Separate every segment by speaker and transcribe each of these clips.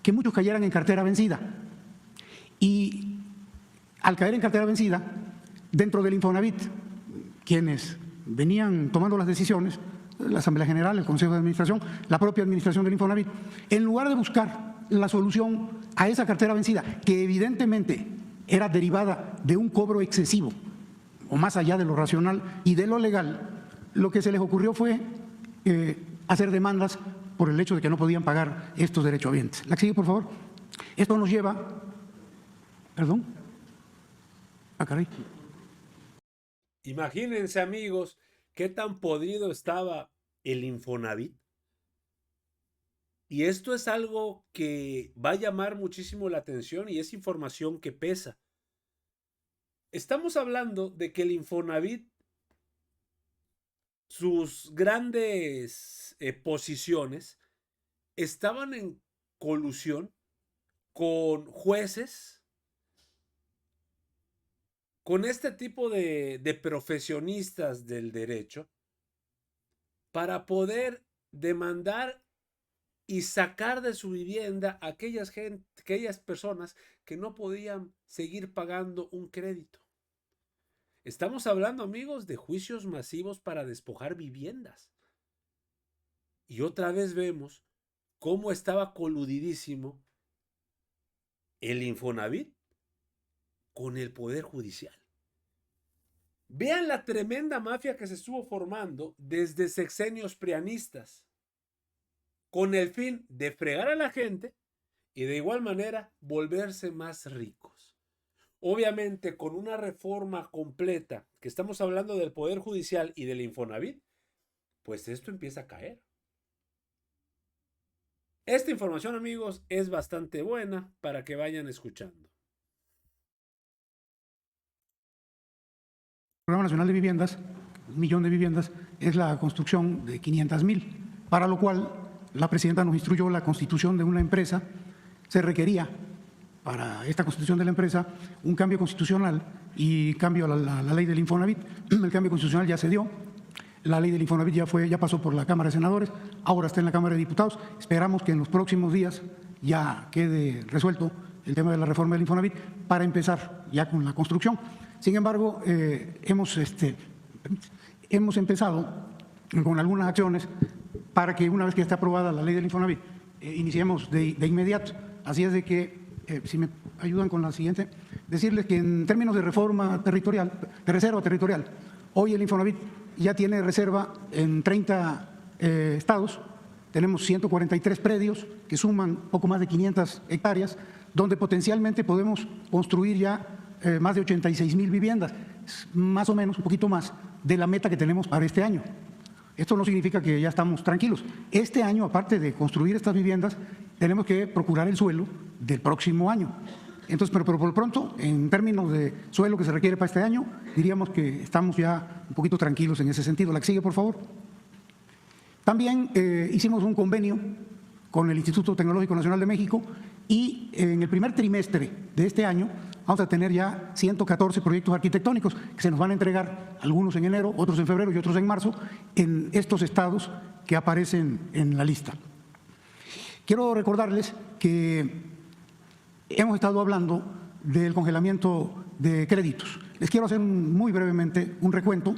Speaker 1: que muchos cayeran en cartera vencida. Y al caer en cartera vencida, dentro del Infonavit, quienes venían tomando las decisiones, la Asamblea General, el Consejo de Administración, la propia administración del Infonavit, en lugar de buscar la solución a esa cartera vencida, que evidentemente era derivada de un cobro excesivo, o más allá de lo racional y de lo legal, lo que se les ocurrió fue hacer demandas por el hecho de que no podían pagar estos derechohabientes. La que sigue, por favor. Esto nos lleva… ¿Perdón? Ah, caray.
Speaker 2: Imagínense, amigos, qué tan podrido estaba el Infonavit. Y esto es algo que va a llamar muchísimo la atención y es información que pesa. Estamos hablando de que el Infonavit, sus grandes posiciones, estaban en colusión con jueces, con este tipo de profesionistas del derecho, para poder demandar y sacar de su vivienda a aquellas personas que no podían seguir pagando un crédito. Estamos hablando, amigos, de juicios masivos para despojar viviendas. Y otra vez vemos cómo estaba coludidísimo el Infonavit con el Poder Judicial. Vean la tremenda mafia que se estuvo formando desde sexenios prianistas, con el fin de fregar a la gente y de igual manera volverse más ricos. Obviamente, con una reforma completa, que estamos hablando del Poder Judicial y del Infonavit, pues esto empieza a caer. Esta información, amigos, es bastante buena para que vayan escuchando.
Speaker 1: El Programa Nacional de Viviendas, 1 millón de viviendas, es la construcción de 500,000, para lo cual la presidenta nos instruyó la constitución de una empresa. Se requería para esta constitución de la empresa un cambio constitucional y cambio a la ley del Infonavit. El cambio constitucional ya se dio, la ley del Infonavit ya pasó por la Cámara de Senadores, ahora está en la Cámara de Diputados. Esperamos que en los próximos días ya quede resuelto el tema de la reforma del Infonavit para empezar ya con la construcción. Sin embargo, hemos empezado con algunas acciones para que una vez que esté aprobada la ley del Infonavit, iniciemos de inmediato. Así es de que, si me ayudan con la siguiente, decirles que en términos de reforma territorial, de reserva territorial, hoy el Infonavit ya tiene reserva en 30 estados. Tenemos 143 predios que suman poco más de 500 hectáreas, donde potencialmente podemos construir ya más de 86,000 viviendas, más o menos un poquito más de la meta que tenemos para este año. Esto no significa que ya estamos tranquilos. Este año, aparte de construir estas viviendas, tenemos que procurar el suelo del próximo año. Entonces, pero por lo pronto, en términos de suelo que se requiere para este año, diríamos que estamos ya un poquito tranquilos en ese sentido. La que sigue, por favor. También hicimos un convenio con el Instituto Tecnológico Nacional de México y en el primer trimestre de este año vamos a tener ya 114 proyectos arquitectónicos que se nos van a entregar, algunos en enero, otros en febrero y otros en marzo, en estos estados que aparecen en la lista. Quiero recordarles que hemos estado hablando del congelamiento de créditos. Les quiero hacer muy brevemente un recuento.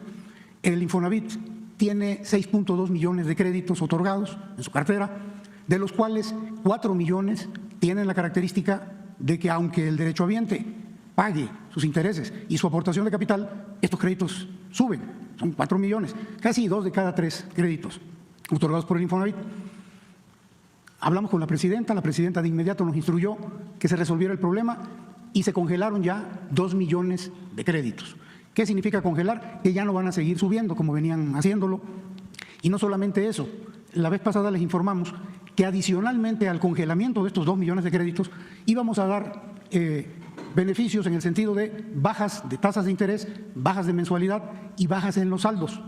Speaker 1: El Infonavit tiene 6.2 millones de créditos otorgados en su cartera, de los cuales 4 millones tienen la característica de que aunque el derechohabiente pague sus intereses y su aportación de capital, estos créditos suben, son 4 millones, casi 2 de cada 3 créditos otorgados por el Infonavit. Hablamos con la presidenta de inmediato nos instruyó que se resolviera el problema y se congelaron ya 2 millones de créditos. ¿Qué significa congelar? Que ya no van a seguir subiendo como venían haciéndolo. Y no solamente eso, la vez pasada les informamos que adicionalmente al congelamiento de estos 2 millones de créditos íbamos a dar beneficios en el sentido de bajas de tasas de interés, bajas de mensualidad y bajas en los saldos.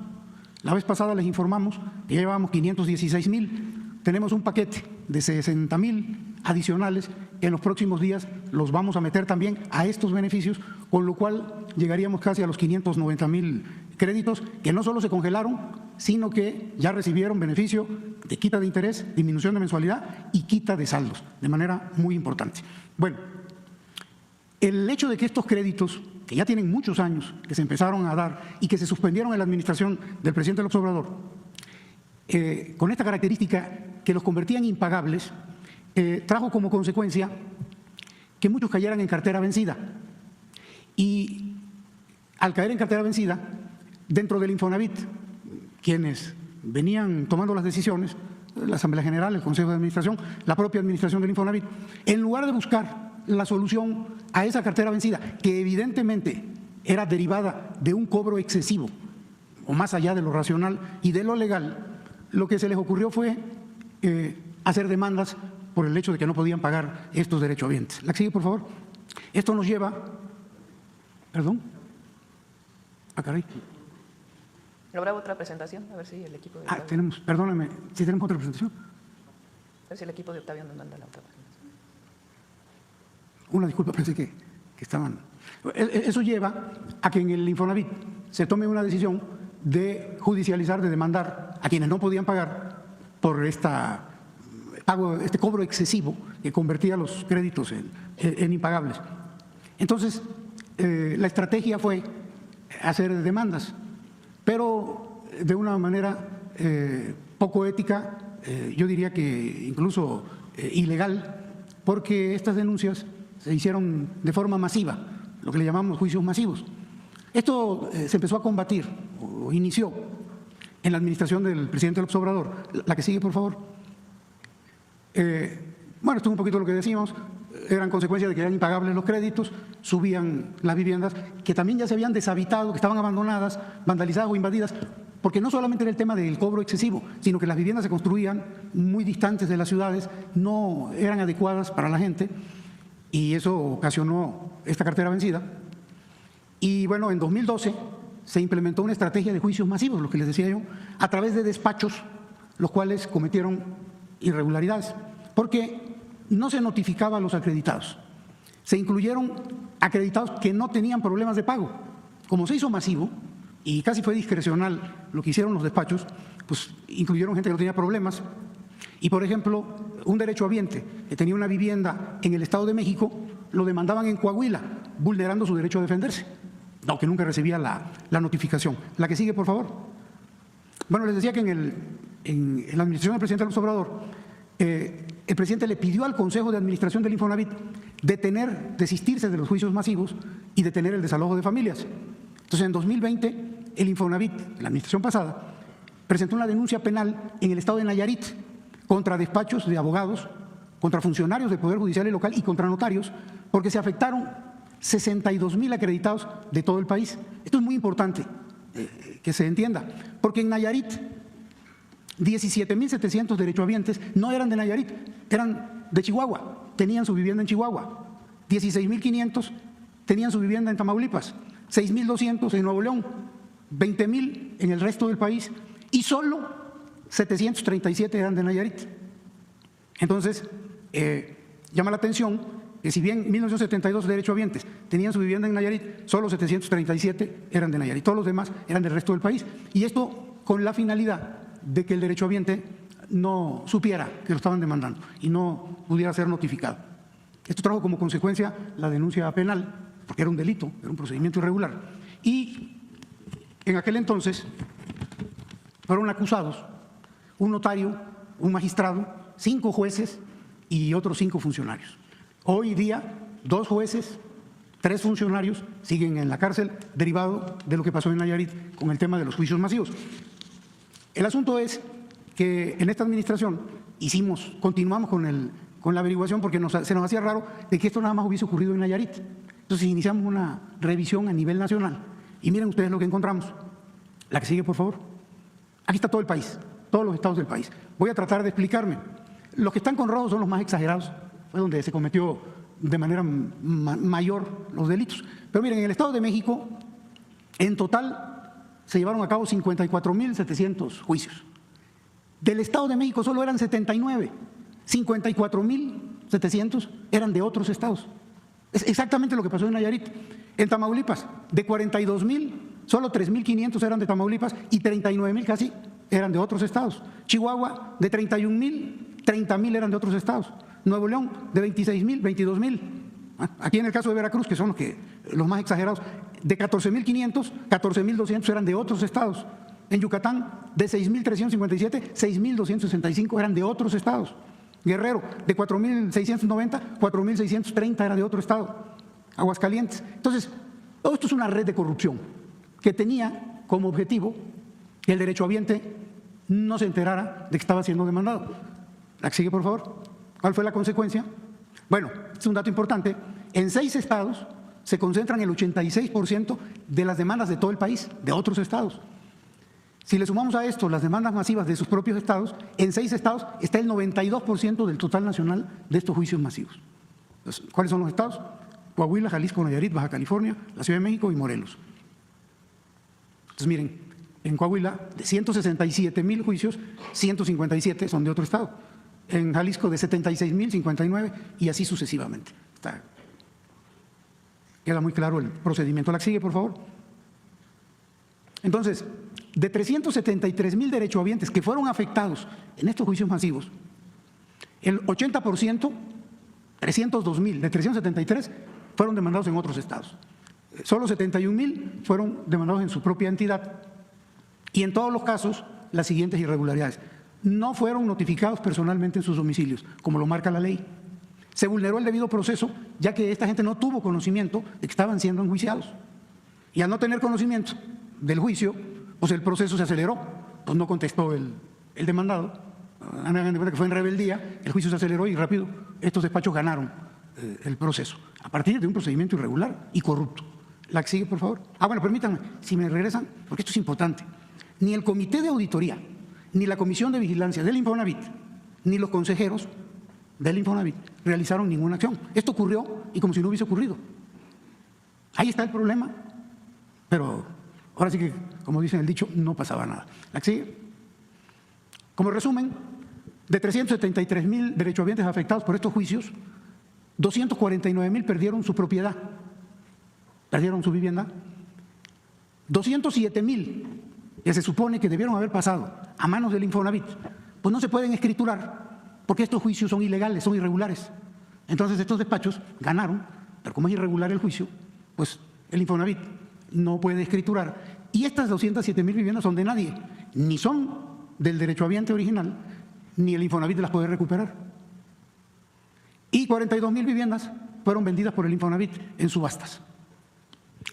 Speaker 1: La vez pasada les informamos que llevábamos 516,000, tenemos un paquete de 60,000 adicionales que en los próximos días los vamos a meter también a estos beneficios, con lo cual llegaríamos casi a los 590,000 créditos que no solo se congelaron, sino que ya recibieron beneficio de quita de interés, disminución de mensualidad y quita de saldos, de manera muy importante. Bueno, el hecho de que estos créditos, que ya tienen muchos años, que se empezaron a dar y que se suspendieron en la administración del presidente López Obrador, con esta característica que los convertía en impagables, trajo como consecuencia que muchos cayeran en cartera vencida. Y al caer en cartera vencida, dentro del Infonavit, quienes venían tomando las decisiones, la Asamblea General, el Consejo de Administración, la propia administración del Infonavit, en lugar de buscar la solución a esa cartera vencida, que evidentemente era derivada de un cobro excesivo, o más allá de lo racional y de lo legal, lo que se les ocurrió fue hacer demandas por el hecho de que no podían pagar estos derechohabientes. La que sigue, por favor. Esto nos lleva… ¿Perdón? Ah, caray.
Speaker 3: ¿Habrá otra presentación? A ver si el equipo de Octavio…
Speaker 1: tenemos, perdóname, ¿sí tenemos otra presentación?
Speaker 3: A ver si el equipo de Octavio nos manda la otra presentación.
Speaker 1: Una disculpa, pensé que estaban… Eso lleva a que en el Infonavit se tome una decisión de judicializar, de demandar a quienes no podían pagar por este cobro excesivo que convertía los créditos en impagables. Entonces, la estrategia fue hacer demandas, pero de una manera poco ética, yo diría que incluso ilegal, porque estas denuncias se hicieron de forma masiva, lo que le llamamos juicios masivos. Esto se empezó a combatir, o inició, en la administración del presidente López Obrador. La que sigue, por favor. Bueno, esto es un poquito lo que decimos, eran consecuencias de que eran impagables los créditos, subían las viviendas, que también ya se habían deshabitado, que estaban abandonadas, vandalizadas o invadidas, porque no solamente era el tema del cobro excesivo, sino que las viviendas se construían muy distantes de las ciudades, no eran adecuadas para la gente, y eso ocasionó esta cartera vencida. Y bueno, en 2012 se implementó una estrategia de juicios masivos, lo que les decía yo, a través de despachos, los cuales cometieron irregularidades, porque no se notificaba a los acreditados. Se incluyeron acreditados que no tenían problemas de pago. Como se hizo masivo y casi fue discrecional lo que hicieron los despachos, pues incluyeron gente que no tenía problemas. Y, por ejemplo, un derechohabiente que tenía una vivienda en el Estado de México, lo demandaban en Coahuila, vulnerando su derecho a defenderse, aunque nunca recibía la notificación. La que sigue, por favor. Bueno, les decía que en la administración del presidente López Obrador, el presidente le pidió al Consejo de Administración del Infonavit desistirse de los juicios masivos y detener el desalojo de familias. Entonces, en 2020, el Infonavit, la administración pasada, presentó una denuncia penal en el estado de Nayarit contra despachos de abogados, contra funcionarios del Poder Judicial y local y contra notarios, porque se afectaron 62,000 acreditados de todo el país. Esto es muy importante que se entienda, porque en Nayarit 17,700 derechohabientes no eran de Nayarit, eran de Chihuahua, tenían su vivienda en Chihuahua. 16,500 tenían su vivienda en Tamaulipas, 6,200 en Nuevo León, 20,000 en el resto del país y solo 737 eran de Nayarit. Entonces, llama la atención que si bien 1972 derechohabientes tenían su vivienda en Nayarit, solo 737 eran de Nayarit, todos los demás eran del resto del país. Y esto con la finalidad de que el derechohabiente no supiera que lo estaban demandando y no pudiera ser notificado. Esto trajo como consecuencia la denuncia penal, porque era un delito, era un procedimiento irregular. Y en aquel entonces fueron acusados un notario, un magistrado, 5 jueces y otros 5 funcionarios. Hoy día, 2 jueces, 3 funcionarios siguen en la cárcel derivado de lo que pasó en Nayarit con el tema de los juicios masivos. El asunto es que en esta administración continuamos con la averiguación porque se nos hacía raro de que esto nada más hubiese ocurrido en Nayarit. Entonces iniciamos una revisión a nivel nacional y miren ustedes lo que encontramos. La que sigue, por favor. Aquí está todo el país, todos los estados del país. Voy a tratar de explicarme. Los que están con rojo son los más exagerados, fue donde se cometió de manera mayor los delitos. Pero miren, en el Estado de México, en total se llevaron a cabo 54,700 juicios. Del Estado de México solo eran 79, 54,700 eran de otros estados. Es exactamente lo que pasó en Nayarit. En Tamaulipas, de 42,000, solo 3,500 eran de Tamaulipas y 39,000 casi eran de otros estados. Chihuahua, de 31,000, 30,000 eran de otros estados. Nuevo León, de 26,000, 22,000. Aquí en el caso de Veracruz, que son los más exagerados, de 14,500, 14,200 eran de otros estados. En Yucatán, de 6,357, 6,265 eran de otros estados. Guerrero, de 4,690, 4,630 era de otro estado. Aguascalientes. Entonces, todo esto es una red de corrupción que tenía como objetivo que el derechohabiente no se enterara de que estaba siendo demandado. La que sigue, por favor. ¿Cuál fue la consecuencia? Bueno, es un dato importante. En 6 estados se concentran el 86% de las demandas de todo el país, de otros estados. Si le sumamos a esto las demandas masivas de sus propios estados, en 6 estados está el 92% del total nacional de estos juicios masivos. Entonces, ¿cuáles son los estados? Coahuila, Jalisco, Nayarit, Baja California, la Ciudad de México y Morelos. Entonces, miren, en Coahuila, de 167,000 juicios, 157 son de otro estado. En Jalisco, de 76,000, 59 y así sucesivamente. Queda muy claro el procedimiento. La que sigue, por favor. Entonces, de 373,000 derechohabientes que fueron afectados en estos juicios masivos, el 80%, 302,000 de 373, fueron demandados en otros estados. Solo 71,000 fueron demandados en su propia entidad. Y en todos los casos, las siguientes irregularidades. No fueron notificados personalmente en sus domicilios, como lo marca la ley. Se vulneró el debido proceso, ya que esta gente no tuvo conocimiento de que estaban siendo enjuiciados. Y al no tener conocimiento del juicio, pues el proceso se aceleró, pues no contestó el demandado. Hagan de cuenta que fue en rebeldía, el juicio se aceleró y rápido estos despachos ganaron el proceso, a partir de un procedimiento irregular y corrupto. La que sigue, por favor. Bueno, permítanme, si me regresan, porque esto es importante. Ni el Comité de Auditoría, ni la Comisión de Vigilancia del Infonavit, ni los consejeros del Infonavit realizaron ninguna acción. Esto ocurrió y como si no hubiese ocurrido. Ahí está el problema, pero ahora sí que, como dicen el dicho, no pasaba nada. La que sigue. Como resumen, de 373,000 derechohabientes afectados por estos juicios, 249,000 perdieron su propiedad, perdieron su vivienda. 207,000 que se supone que debieron haber pasado a manos del Infonavit, pues no se pueden escriturar porque estos juicios son ilegales, son irregulares. Entonces estos despachos ganaron, pero como es irregular el juicio, pues el Infonavit no puede escriturar. Y estas 207,000 viviendas son de nadie, ni son del derechohabiente original, ni el Infonavit las puede recuperar. Y 42,000 viviendas fueron vendidas por el Infonavit en subastas.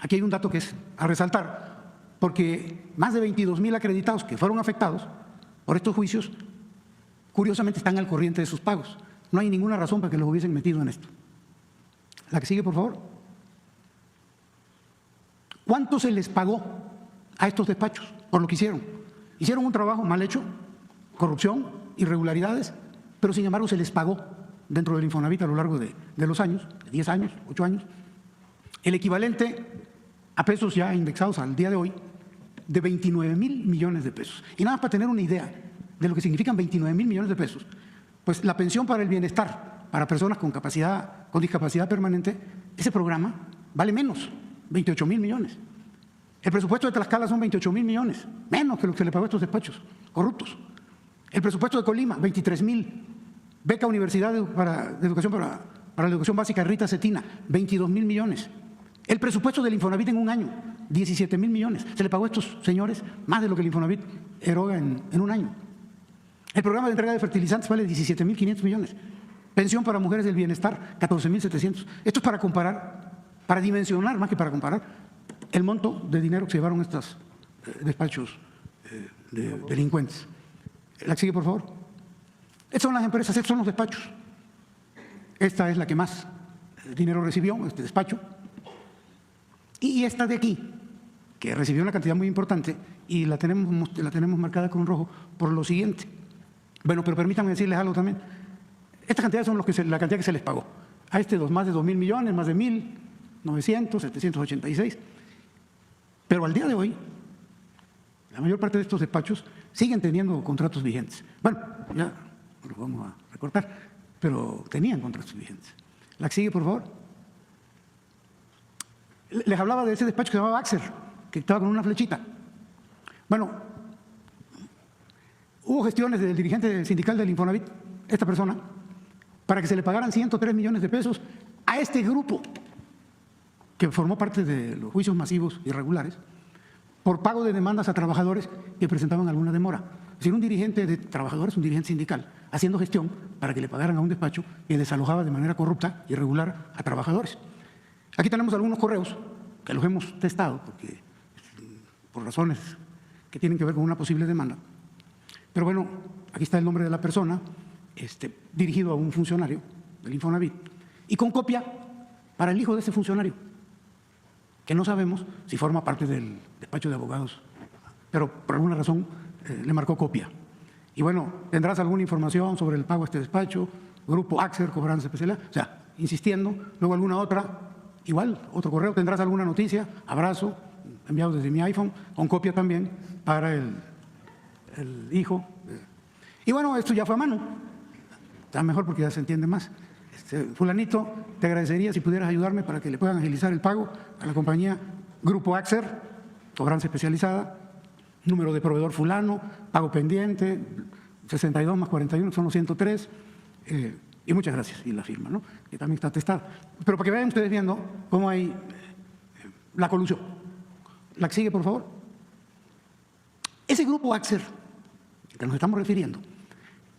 Speaker 1: Aquí hay un dato que es a resaltar, porque más de 22,000 acreditados que fueron afectados por estos juicios, curiosamente están al corriente de sus pagos. No hay ninguna razón para que los hubiesen metido en esto. La que sigue, por favor. ¿Cuánto se les pagó a estos despachos por lo que hicieron? Hicieron un trabajo mal hecho, corrupción, irregularidades, pero sin embargo se les pagó dentro del Infonavit a lo largo de los años, 10 años, 8 años, el equivalente a pesos ya indexados al día de hoy, de 29,000 millones de pesos. Y nada más para tener una idea de lo que significan 29,000 millones de pesos, pues la pensión para el bienestar para personas con discapacidad permanente, ese programa vale menos, 28,000 millones. El presupuesto de Tlaxcala son 28,000 millones, menos que lo que se le pagó a estos despachos corruptos. El presupuesto de Colima, 23,000. Beca Universidad de Educación para la Educación Básica Rita Cetina, 22,000 millones. El presupuesto del Infonavit en un año, 17,000 millones. Se le pagó a estos señores más de lo que el Infonavit eroga en un año. El programa de entrega de fertilizantes vale 17,500 millones. Pensión para mujeres del bienestar, 14,700. Esto es para comparar, para dimensionar, más que para comparar, el monto de dinero que se llevaron estos despachos de delincuentes. La que sigue, por favor. Estas son las empresas, estos son los despachos. Esta es la que más dinero recibió, este despacho. Y esta de aquí, que recibió una cantidad muy importante y la tenemos marcada con rojo por lo siguiente. Bueno, pero permítanme decirles algo también. Estas cantidades son la cantidad que se les pagó. A más de 2,000 millones, más de 1,900, 786. Pero al día de hoy, la mayor parte de estos despachos siguen teniendo contratos vigentes. Bueno, ya lo vamos a recortar, pero tenían contratos vigentes. La que sigue, por favor. Les hablaba de ese despacho que se llamaba Axer, que estaba con una flechita. Bueno, hubo gestiones del dirigente sindical del Infonavit, esta persona, para que se le pagaran 103 millones de pesos a este grupo que formó parte de los juicios masivos irregulares por pago de demandas a trabajadores que presentaban alguna demora. Es decir, un dirigente de trabajadores, un dirigente sindical, haciendo gestión para que le pagaran a un despacho que desalojaba de manera corrupta, irregular, a trabajadores. Aquí tenemos algunos correos que los hemos testado porque, por razones que tienen que ver con una posible demanda. Pero bueno, aquí está el nombre de la persona, dirigido a un funcionario del Infonavit, y con copia para el hijo de ese funcionario, que no sabemos si forma parte del despacho de abogados, pero por alguna razón le marcó copia. Y bueno, ¿tendrás alguna información sobre el pago a este despacho? Grupo Axer, cobranza especial, o sea, insistiendo, luego alguna otra, igual, otro correo, ¿tendrás alguna noticia? Abrazo, enviado desde mi iPhone, con copia también para el hijo. Y bueno, esto ya fue a mano, está mejor porque ya se entiende más. Fulanito, te agradecería si pudieras ayudarme para que le puedan agilizar el pago a la compañía Grupo Axer, cobranza especializada, número de proveedor fulano, pago pendiente, 62 más 41 son los 103, y muchas gracias, y la firma, ¿no? Que también está atestada. Pero para que vayan ustedes viendo cómo hay la colusión. La que sigue, por favor. Ese Grupo Axer, que nos estamos refiriendo,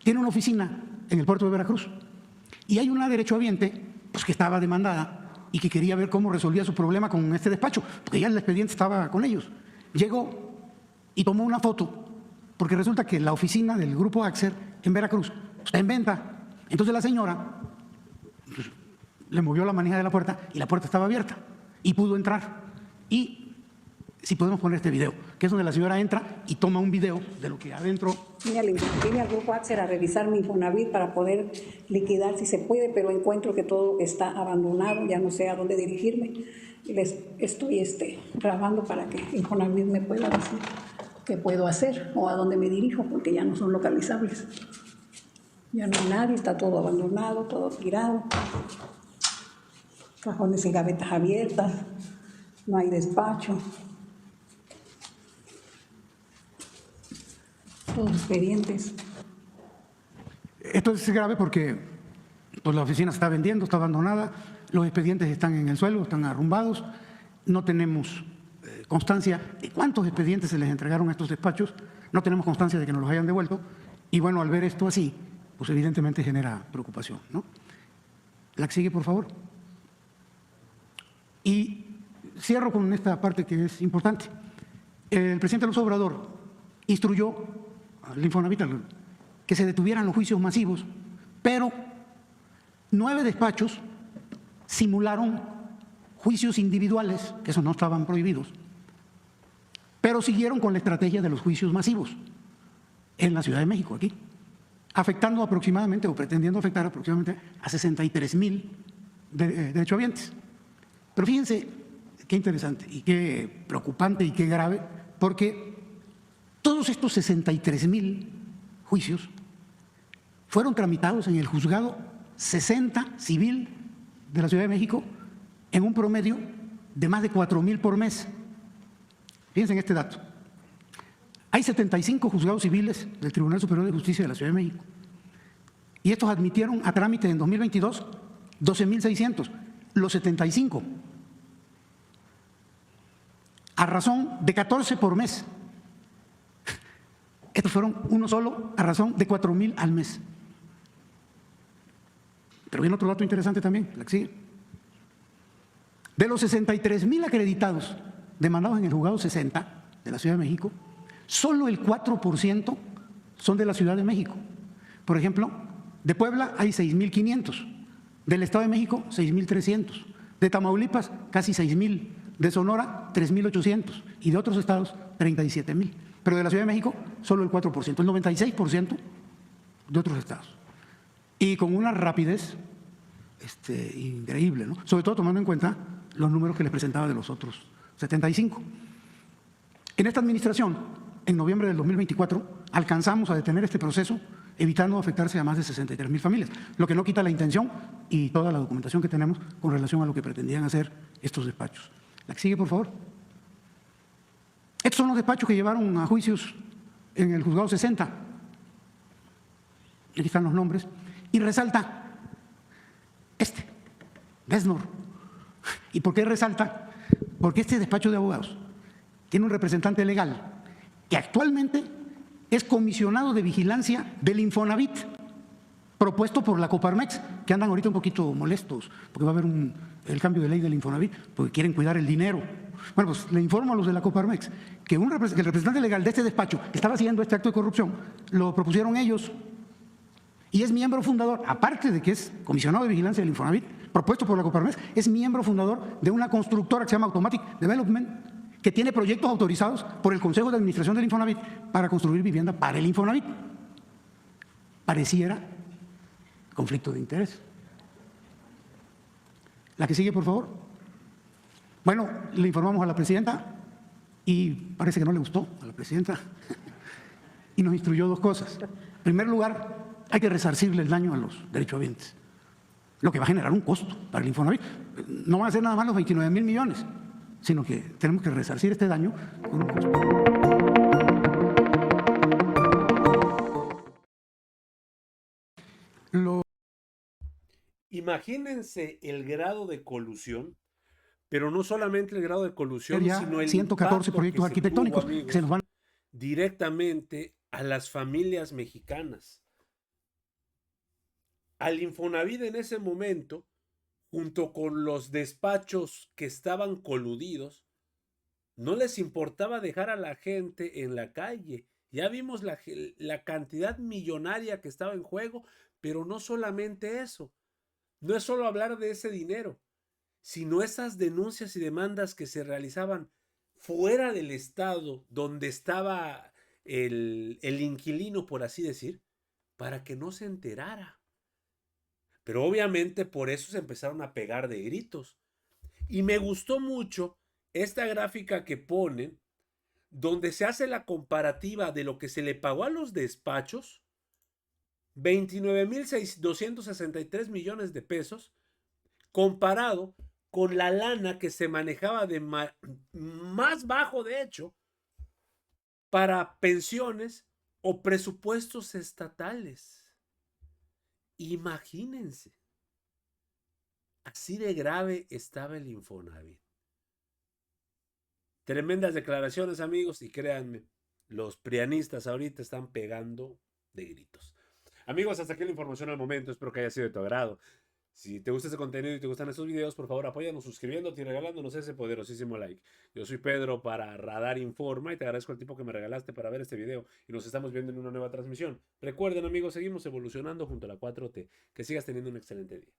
Speaker 1: tiene una oficina en el puerto de Veracruz. Y hay una derechohabiente pues, que estaba demandada y que quería ver cómo resolvía su problema con este despacho, porque ya el expediente estaba con ellos. Llegó y tomó una foto, porque resulta que la oficina del Grupo Axer en Veracruz está en venta. Entonces la señora pues, le movió la manija de la puerta y la puerta estaba abierta y pudo entrar. Y si podemos poner este video, que es donde la señora entra y toma un video de lo que adentro.
Speaker 4: Vine al Grupo Axer a revisar mi Infonavit para poder liquidar si se puede, pero encuentro que todo está abandonado, ya no sé a dónde dirigirme. Y les estoy grabando para que Infonavit me pueda decir qué puedo hacer o a dónde me dirijo, porque ya no son localizables. Ya no hay nadie, está todo abandonado, todo tirado. Cajones y gavetas abiertas, no hay despacho. Todos expedientes.
Speaker 1: Esto es grave porque pues, la oficina se está vendiendo, está abandonada, los expedientes están en el suelo, están arrumbados, no tenemos constancia de cuántos expedientes se les entregaron a estos despachos, no tenemos constancia de que nos los hayan devuelto, y bueno, al ver esto así, pues evidentemente genera preocupación, ¿no? La que sigue, por favor. Y cierro con esta parte que es importante. El presidente López Obrador instruyó al Infonavit que se detuvieran los juicios masivos, pero 9 despachos simularon juicios individuales, que esos no estaban prohibidos, pero siguieron con la estrategia de los juicios masivos en la Ciudad de México, aquí, afectando aproximadamente o pretendiendo afectar aproximadamente a 63,000 derechohabientes. Pero fíjense qué interesante y qué preocupante y qué grave, porque todos estos 63,000 juicios fueron tramitados en el juzgado 60 civil de la Ciudad de México en un promedio de más de 4,000 por mes. Fíjense en este dato. Hay 75 juzgados civiles del Tribunal Superior de Justicia de la Ciudad de México y estos admitieron a trámite en 2022 12,600, los 75, a razón de 14 por mes. Estos fueron uno solo a razón de 4,000 al mes. Pero viene otro dato interesante también, la que sigue. De los 63,000 acreditados demandados en el juzgado 60 de la Ciudad de México, solo el 4% son de la Ciudad de México. Por ejemplo, de Puebla hay 6,500, del Estado de México 6,300, de Tamaulipas casi 6,000, de Sonora 3,800 y de otros estados 37,000. Pero de la Ciudad de México solo el 4%, el 96% de otros estados. Y con una rapidez increíble, ¿no? Sobre todo tomando en cuenta los números que les presentaba de los otros 75. En esta administración, en noviembre del 2024, alcanzamos a detener este proceso, evitando afectarse a más de 63,000 familias, lo que no quita la intención y toda la documentación que tenemos con relación a lo que pretendían hacer estos despachos. La que sigue, por favor. Estos son los despachos que llevaron a juicios en el juzgado 60 aquí están los nombres, y resalta Desnor. ¿Y por qué resalta? Porque este despacho de abogados tiene un representante legal que actualmente es comisionado de vigilancia del Infonavit, propuesto por la Coparmex, que andan ahorita un poquito molestos, porque va a haber el cambio de ley del Infonavit, porque quieren cuidar el dinero. Bueno, pues le informo a los de la Coparmex que el representante legal de este despacho que estaba haciendo este acto de corrupción lo propusieron ellos y es miembro fundador, aparte de que es comisionado de vigilancia del Infonavit, propuesto por la Coparmex, es miembro fundador de una constructora que se llama Automatic Development, que tiene proyectos autorizados por el Consejo de Administración del Infonavit para construir vivienda para el Infonavit. Pareciera conflicto de interés. La que sigue, por favor. Bueno, le informamos a la presidenta y parece que no le gustó a la presidenta y nos instruyó dos cosas. En primer lugar, hay que resarcirle el daño a los derechohabientes, lo que va a generar un costo para el Infonavit. No van a ser nada más los 29,000 millones, sino que tenemos que resarcir este daño con un costo.
Speaker 2: Imagínense el grado de colusión, pero no solamente el grado de colusión,
Speaker 1: Ya
Speaker 2: sino el
Speaker 1: 114
Speaker 2: impacto
Speaker 1: proyectos
Speaker 2: que se
Speaker 1: arquitectónicos
Speaker 2: tuvo, amigos,
Speaker 1: que se nos van
Speaker 2: directamente a las familias mexicanas. Al Infonavit en ese momento, junto con los despachos que estaban coludidos, no les importaba dejar a la gente en la calle. Ya vimos la cantidad millonaria que estaba en juego, pero no solamente eso. No es solo hablar de ese dinero, sino esas denuncias y demandas que se realizaban fuera del estado donde estaba el inquilino, por así decir, para que no se enterara. Pero obviamente por eso se empezaron a pegar de gritos. Y me gustó mucho esta gráfica que ponen, donde se hace la comparativa de lo que se le pagó a los despachos, 29,263 millones de pesos, comparado con la lana que se manejaba de más bajo, de hecho, para pensiones o presupuestos estatales. Imagínense, así de grave estaba el Infonavit. Tremendas declaraciones, amigos, y créanme, los prianistas ahorita están pegando de gritos. Amigos, hasta aquí la información al momento. Espero que haya sido de tu agrado. Si te gusta este contenido y te gustan estos videos, por favor apóyanos suscribiéndote y regalándonos ese poderosísimo like. Yo soy Pedro para Radar Informa y te agradezco el tiempo que me regalaste para ver este video y nos estamos viendo en una nueva transmisión. Recuerden, amigos, seguimos evolucionando junto a la 4T. Que sigas teniendo un excelente día.